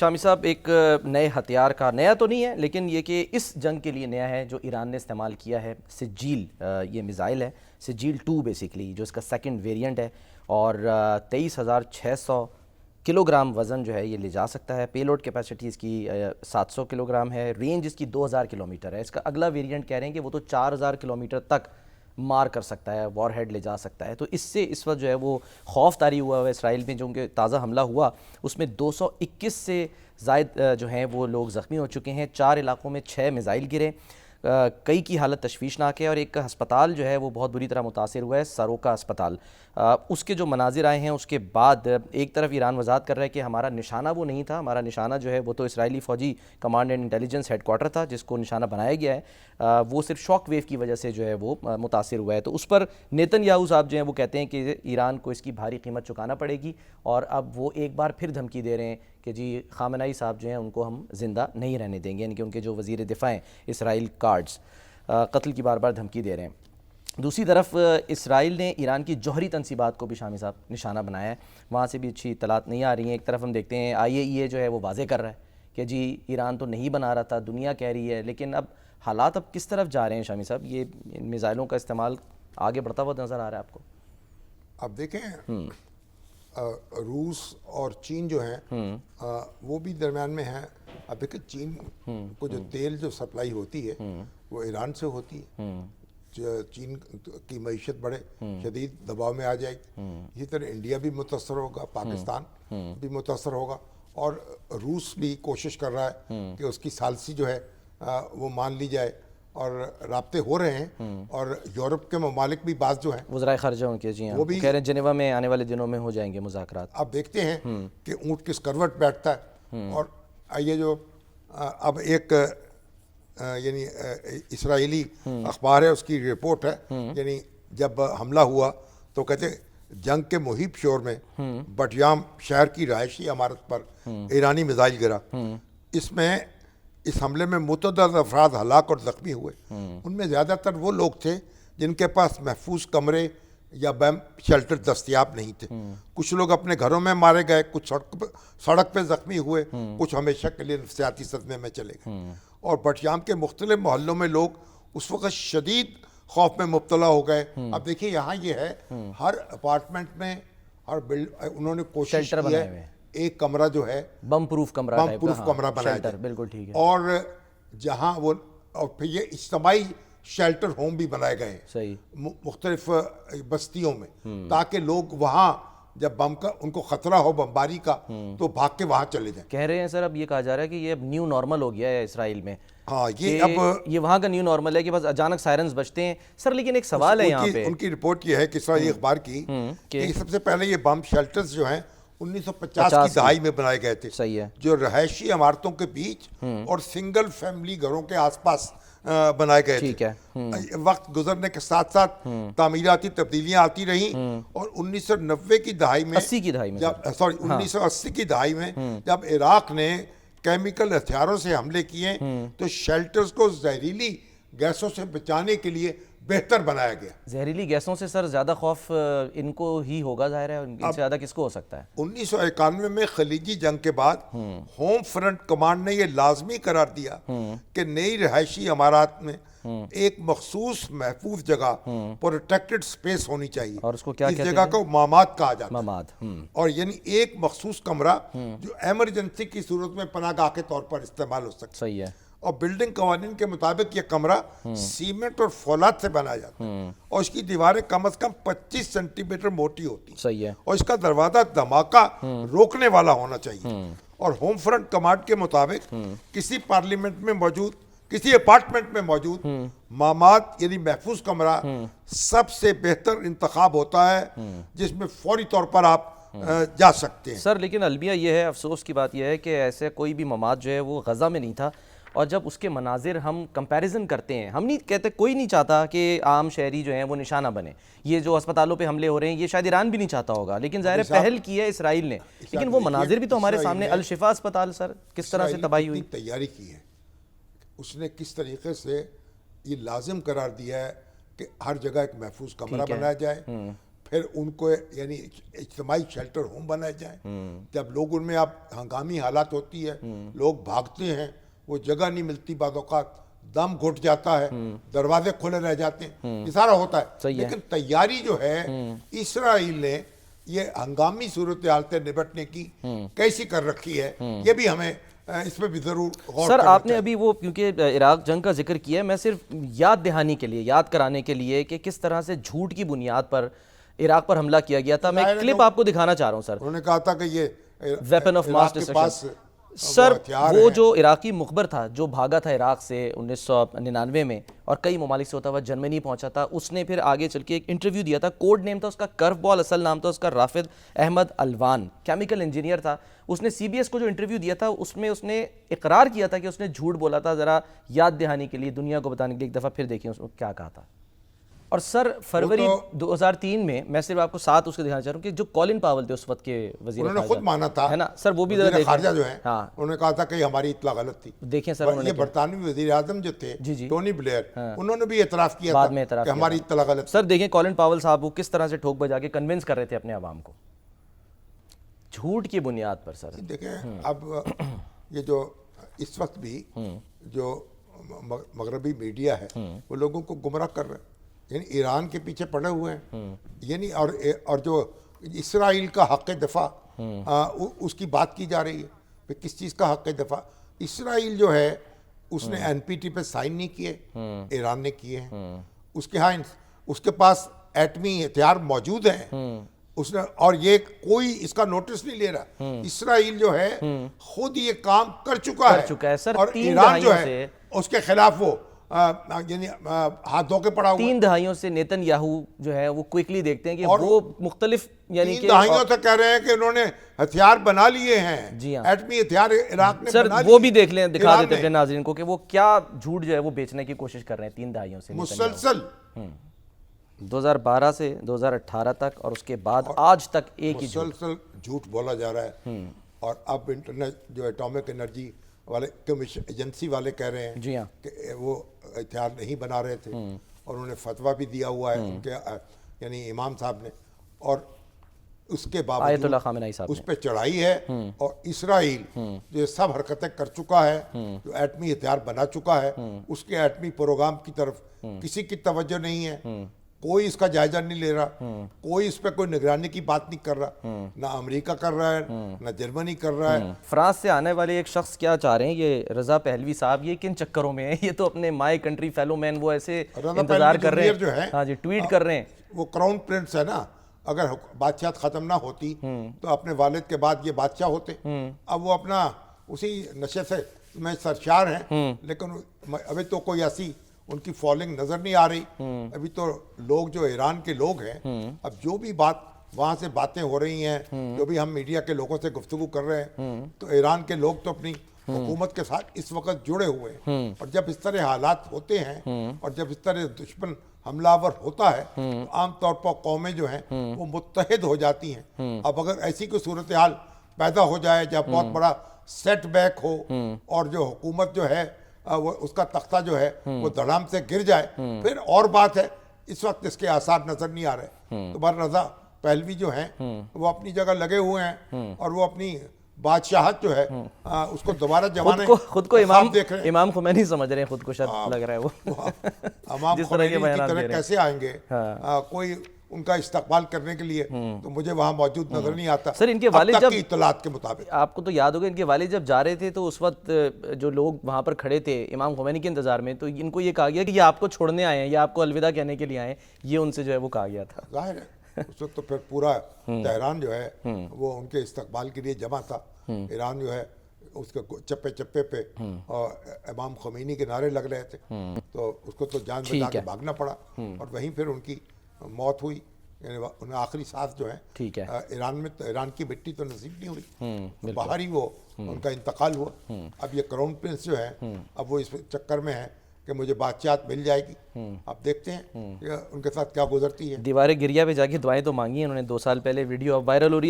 شامی صاحب، ایک نئے ہتھیار کا نیا تو نہیں ہے لیکن یہ کہ اس جنگ کے لیے نیا ہے جو ایران نے استعمال کیا ہے سجیل، یہ میزائل ہے سجیل 2 بیسیکلی، جو اس کا سیکنڈ ویریئنٹ ہے اور 23,600 کلو گرام وزن جو ہے یہ لے جا سکتا ہے۔ پے لوڈ کیپیسٹی اس کی 700 کلو گرام ہے، رینج اس کی 2000 کلومیٹر ہے۔ اس کا اگلا ویریئنٹ کہہ رہے ہیں کہ وہ تو 4000 کلومیٹر تک مار کر سکتا ہے، وار ہیڈ لے جا سکتا ہے۔ تو اس سے اس وقت جو ہے وہ خوف طاری ہوا ہے اسرائیل میں، جو کہ تازہ حملہ ہوا اس میں 221 سے زائد جو ہیں وہ لوگ زخمی ہو چکے ہیں، 4 علاقوں میں 6 میزائل گرے، کئی کی حالت تشویشناک ہے اور ایک ہسپتال جو ہے وہ بہت بری طرح متاثر ہوا ہے، سروکا ہسپتال۔ اس کے جو مناظر آئے ہیں اس کے بعد ایک طرف ایران وضاحت کر رہا ہے کہ ہمارا نشانہ وہ نہیں تھا، ہمارا نشانہ جو ہے وہ تو اسرائیلی فوجی command and intelligence headquarter تھا جس کو نشانہ بنایا گیا ہے، وہ صرف شاک ویو کی وجہ سے جو ہے وہ متاثر ہوا ہے۔ تو اس پر نیتن یاہو صاحب جو ہیں وہ کہتے ہیں کہ ایران کو اس کی بھاری قیمت چکانا پڑے گی، اور اب وہ ایک بار پھر دھمکی دے رہے ہیں کہ جی خامنہ ای صاحب جو ہیں ان کو ہم زندہ نہیں رہنے دیں گے، یعنی کہ ان کے جو وزیر دفاع ہیں اسرائیل کارڈز قتل کی بار بار دھمکی دے رہے ہیں۔ دوسری طرف اسرائیل نے ایران کی جوہری تنصیبات کو بھی شامی صاحب نشانہ بنایا ہے، وہاں سے بھی اچھی اطلاعات نہیں آ رہی ہیں۔ ایک طرف ہم دیکھتے ہیں IAEA جو ہے وہ واضح کر رہا ہے کہ جی ایران تو نہیں بنا رہا تھا، دنیا کہہ رہی ہے، لیکن اب حالات اب کس طرف جا رہے ہیں شامی صاحب؟ یہ میزائلوں کا استعمال آگے بڑھتا ہوا نظر آ رہا ہے آپ کو؟ اب دیکھیں روس اور چین جو ہیں وہ بھی درمیان میں ہیں۔ اب دیکھیں چین کو جو تیل جو سپلائی ہوتی ہے وہ ایران سے ہوتی ہے، چین کی معیشت بڑے شدید دباؤ میں آ جائے گی۔ اسی طرح انڈیا بھی متاثر ہوگا، پاکستان بھی متاثر ہوگا، اور روس بھی کوشش کر رہا ہے کہ اس کی ثالثی جو ہے وہ مان لی جائے، اور رابطے ہو رہے ہیں۔ اور یورپ کے ممالک بھی بعض جو ہیں وزرائے خارجہ ان کے، جی ہاں، وہ کہہ رہے ہیں جنیوا میں آنے والے دنوں میں ہو جائیں گے مذاکرات۔ اب دیکھتے ہیں کہ اونٹ کس کروٹ بیٹھتا ہے۔ اور یہ جو اب ایک یعنی اسرائیلی اخبار ہے، اس کی رپورٹ ہے، یعنی جب حملہ ہوا تو کہتے جنگ کے محیط شور میں بٹیام شہر کی رہائشی عمارت پر ایرانی میزائل گرا۔ اس حملے میں متعدد افراد ہلاک اور زخمی ہوئے۔ ان میں زیادہ تر وہ لوگ تھے جن کے پاس محفوظ کمرے یا بیم شیلٹر دستیاب نہیں تھے۔ کچھ لوگ اپنے گھروں میں مارے گئے، کچھ سڑک پہ زخمی ہوئے، کچھ ہمیشہ کے لیے نفسیاتی صدمے میں چلے گئے۔ اور بٹیام کے مختلف محلوں میں لوگ اس وقت شدید خوف میں مبتلا ہو گئے۔ اب دیکھیے یہاں یہ ہے، ہر اپارٹمنٹ میں انہوں نے کوشش کی ہے ایک کمرہ جو ہے بم پروف کمرہ بنایا جائے، بالکل ٹھیک ہے، اور جہاں وہ، اور پھر یہ اجتماعی شیلٹر ہوم بھی بنائے گئے ہیں صحیح مختلف بستیوں میں، تاکہ لوگ وہاں جب بم کا ان کو خطرہ ہو بمباری کا تو بھاگ کے وہاں چلے جائیں۔ کہہ رہے ہیں سر اب یہ کہا جا رہا ہے کہ یہ اب نیو نارمل ہو گیا ہے اسرائیل میں، ہاں یہ وہاں کا نیو نارمل ہے کہ بس اچانک سائرنز بجتے ہیں سر۔ لیکن ایک سوال ہے یہاں پہ، ان کی رپورٹ یہ ہے کہ اسرائیلی اخبار کی کہ سب سے پہلے یہ بم شیلٹرز جو ہیں 1950 کی دہائی میں بنائے گئے تھے، صحیح ہے، جو رہائشی عمارتوں کے بیچ اور سنگل فیملی گھروں کے آس پاس بنائے گئے تھے۔ ٹھیک ہے، وقت گزرنے کے ساتھ ساتھ تعمیراتی تبدیلیاں آتی رہیں، اور 1990 کی دہائی میں، 80 کی دہائی میں، 1980 کی دہائی میں جب عراق نے کیمیکل ہتھیاروں سے حملے کیے تو شیلٹرز کو زہریلی گیسوں سے بچانے کے لیے بہتر بنایا گیا۔ زہریلی گیسوں سے سر زیادہ خوف ان کو ہی ہوگا، ظاہر ہے، ان سے زیادہ کس کو ہو سکتا ہے؟ 1991 میں خلیجی جنگ کے بعد ہوم فرنٹ کمانڈ نے یہ لازمی قرار دیا کہ نئی رہائشی عمارات میں ایک مخصوص محفوظ جگہ پروٹیکٹڈ سپیس ہونی چاہیے، اور اس کو کیا اس جگہ کو مامات کہا جاتا ہے، مماد، اور یعنی ایک مخصوص کمرہ جو ایمرجنسی کی صورت میں پناہ گاہ کے طور پر استعمال ہو سکتا ہے۔ صحیح ہے، اور بلڈنگ قوانین کے مطابق یہ کمرہ سیمنٹ اور فولاد سے بنایا جاتا ہے، اور اس کی دیواریں کم از کم 25 سینٹی میٹر موٹی ہوتی ہیں، صحیح ہے، اور اس کا دروازہ دھماکہ روکنے والا ہونا چاہیے۔ اور ہوم فرنٹ کمانڈ کے مطابق کسی پارلیمنٹ میں موجود، کسی اپارٹمنٹ میں موجود مامات یعنی محفوظ کمرہ سب سے بہتر انتخاب ہوتا ہے جس میں فوری طور پر آپ جا سکتے ہیں۔ سر لیکن المیہ یہ ہے، افسوس کی بات یہ ہے کہ ایسے کوئی بھی مماد جو ہے وہ غزہ میں نہیں تھا، اور جب اس کے مناظر ہم کمپیریزن کرتے ہیں، ہم نہیں کہتے، کوئی نہیں چاہتا کہ عام شہری جو ہیں وہ نشانہ بنے، یہ جو اسپتالوں پہ حملے ہو رہے ہیں یہ شاید ایران بھی نہیں چاہتا ہوگا، لیکن ظاہر ہے پہل کی ہے اسرائیل نے، لیکن وہ مناظر بھی تو ہمارے سامنے، الشفا اسپتال سر کس طرح سے تباہی ہوئی، تیاری کی ہے، اس نے کس طریقے سے یہ لازم قرار دیا ہے کہ ہر جگہ ایک محفوظ کمرہ بنایا جائے، پھر ان کو یعنی اجتماعی شیلٹر ہوم بنائے جائیں. جب لوگ ان میں اب ہنگامی حالات ہوتی ہے, لوگ بھاگتے ہیں, وہ جگہ نہیں ملتی, بعض اوقات دم گھٹ جاتا ہے, دروازے کھلے رہ جاتے ہیں, یہ سارا ہوتا ہے. لیکن تیاری جو ہے اسرائیل نے یہ ہنگامی صورتحال سے نپٹنے کی کیسی کر رکھی ہے, یہ بھی ہمیں اس پہ بھی ضرور غور سر کرنا آپ نے ابھی وہ کیونکہ عراق جنگ کا ذکر کیا ہے, میں صرف یاد دہانی کے لیے, یاد کرانے کے لیے کہ کس طرح سے جھوٹ کی بنیاد پر عراق پر حملہ کیا گیا تھا. میں کلپ آپ کو دکھانا چاہ رہا ہوں سر. انہوں نے کہا تھا کہ یہ ویپن آف ماس ڈسٹرکشن. سر وہ جو عراقی مخبر تھا جو بھاگا تھا عراق سے 1999 میں اور کئی ممالک سے ہوتا ہوا جرمنی پہنچا تھا, اس نے پھر آگے چل کے ایک انٹرویو دیا تھا, کوڈ نیم تھا اس کا کرو بال, اصل نام تھا اس کا رافد احمد الوان, کیمیکل انجینئر تھا. اس نے سی بی ایس کو جو انٹرویو دیا تھا اس میں اس نے اقرار کیا تھا کہ اس نے جھوٹ بولا تھا. ذرا یاد دہانی کے لیے, دنیا کو بتانے کے لیے ایک دفعہ پھر دیکھیں اس کو کیا کہا تھا. اور سر فروری 2003 میں صرف آپ کو ساتھ اس کو دکھانا چاہ رہا ہوں کہ جو کولن پاول تھے اس وقت کے وزیر انہوں نے خود مانا تھا ہے نا سر, وہ بھی ذرا وزیر خارجہ جو ہیں ہاں انہوں نے کہا تھا کہ ہماری اطلاع غلط تھی. دیکھیں سر, یہ برطانوی وزیر اعظم جو تھے ٹونی بلیئر, انہوں نے بھی اعتراف کیا بعد میں تھا کہ ہماری اطلاع غلط. سر دیکھیں کولن پاول صاحب وہ کس طرح سے ٹھوک بجا کے کنونس کر رہے تھے اپنے عوام کو جھوٹ کی بنیاد پر. سر دیکھیں اب یہ جو اس وقت بھی جو مغربی میڈیا ہے وہ لوگوں کو گمراہ کر رہے ہیں, یعنی ایران کے پیچھے پڑے ہوئے ہیں, یعنی اور جو اسرائیل کا حق دفاع اس کی بات کی جا رہی ہے. کس چیز کا حق دفاع؟ اسرائیل جو ہے اس نے این پی ٹی پہ سائن نہیں کیے, ایران نے کیے ہیں. اس کے ہاں اس کے پاس ایٹمی ہتھیار موجود ہیں اس نے, اور یہ کوئی اس کا نوٹس نہیں لے رہا. اسرائیل جو ہے خود یہ کام کر چکا ہے اور ایران جو ہے اس کے خلاف وہ یعنی ہاتھ دھو کے پڑا ہوا. 3 دہائیوں سے نیتن یاہو جو ہے وہ کوئکلی دیکھتے ہیں کہ وہ مختلف یعنی 3 دہائیوں سے کہہ رہے ہیں کہ انہوں نے ہتھیار بنا لیے ہیں, ایٹمی ہتھیار عراق نے بنا لیے. وہ بھی دیکھ لیں, دکھا دیتے اپنے ناظرین کو کہ وہ کیا جھوٹ جو ہے وہ بیچنے کی کوشش کر رہے ہیں 3 دہائیوں سے مسلسل 2012 سے 2018 تک, اور اس کے بعد آج تک ایک ہی مسلسل جھوٹ بولا جا رہا ہے. اور اب انٹرنیٹ جو اٹامک انرجی والے کمیشن ایجنسی والے کہہ رہے ہیں کہ وہ ہتھیار نہیں بنا رہے تھے, اور انہوں نے فتویٰ بھی دیا ہوا ہے ان کے یعنی امام صاحب نے, اور اس کے باوجود اس پہ چڑھائی ہے. اور اسرائیل جو سب حرکتیں کر چکا ہے, جو ایٹمی ہتھیار بنا چکا ہے, اس کے ایٹمی پروگرام کی طرف کسی کی توجہ نہیں ہے, کوئی اس کا جائزہ نہیں لے رہا, کوئی اس پہ کوئی نگرانی کی بات نہیں کر رہا, نہ امریکہ کر رہا ہے نہ جرمنی کر رہا ہے. فرانس سے آنے والے ایک شخص کیا چاہ رہے ہیں, یہ رضا پہلوی صاحب, یہ کن چکروں میں ہیں, یہ تو اپنے مائی کنٹری فیلو مین وہ ایسے انتظار کر رہے ہیں, ہاں جی ٹویٹ کر رہے ہیں. وہ کراؤن پرنس ہے نا, اگر بادشاہت ختم نہ ہوتی تو اپنے والد کے بعد یہ بادشاہ ہوتے. اب وہ اپنا اسی نشے سے میں سرشار ہیں, لیکن ابھی تو کوئی ایسی ان کی فالنگ نظر نہیں آ رہی. ابھی تو لوگ جو ایران کے لوگ ہیں, اب جو بھی بات وہاں سے باتیں ہو رہی ہیں, جو بھی ہم میڈیا کے لوگوں سے گفتگو کر رہے ہیں, تو ایران کے لوگ تو اپنی حکومت کے ساتھ اس وقت جڑے ہوئے ہیں. اور جب اس طرح حالات ہوتے ہیں اور جب اس طرح دشمن حملہ آور ہوتا ہے تو عام طور پر قومیں جو ہیں وہ متحد ہو جاتی ہیں. اب اگر ایسی کوئی صورتحال پیدا ہو جائے جب بہت بڑا سیٹ بیک ہو اور جو حکومت جو ہے اس کا تختہ جو ہے وہ دھڑام سے گر جائے, پھر اور بات ہے. اس وقت اس کے آثار نظر نہیں آ رہے. تو بر رضا پہلوی جو ہیں وہ اپنی جگہ لگے ہوئے ہیں, اور وہ اپنی بادشاہت جو ہے اس کو دوبارہ جمانے خود کو امام خمینی سمجھ رہے ہیں, خود کو شاید لگ رہا ہے وہ امام خمینی کی طرح کیسے آئیں گے, کوئی ان کا استقبال کرنے کے لیے تو مجھے وہاں موجود نظر نہیں آتا. سر ان کے والد جب اطلاعات کے مطابق آپ کو تو یاد ہوگا, ان کے والد جب جا رہے تھے تو اس وقت جو لوگ وہاں پر کھڑے تھے امام خمینی کے انتظار میں, تو ان کو یہ کہا گیا کہ یہ آپ کو چھوڑنے آئے ہیں یا آپ کو الوداع کہنے کے لیے آئے ہیں, یہ ان سے جو ہے وہ کہا گیا تھا. ظاہر ہے اس وقت تو پھر پورا تہران جو ہے وہ ان کے استقبال کے لیے جمع تھا. ایران جو ہے اس کے چپے چپے پہ امام خمینی کے نعرے لگ رہے تھے, تو اس کو تو جان بچا کے بھاگنا پڑا, اور وہیں پھر ان کی موت ہوئی. یعنی انہیں آخری سانس جو ہے ایران میں, ایران کی مٹی تو نصیب نہیں ہوئی, باہر ہی وہ ان کا انتقال ہوا. اب یہ کراؤن پرنس جو ہے اب وہ اس چکر میں ہے کہ مجھے بادشاہت مل جائے گی. اب دیکھتے ہیں کہ ان کے ساتھ کیا گزرتی ہے. دیوار گریا پہ جا کے دعائیں تو مانگی ہیں انہوں نے 2 سال پہلے, ویڈیو اب وائرل ہو رہی ہے.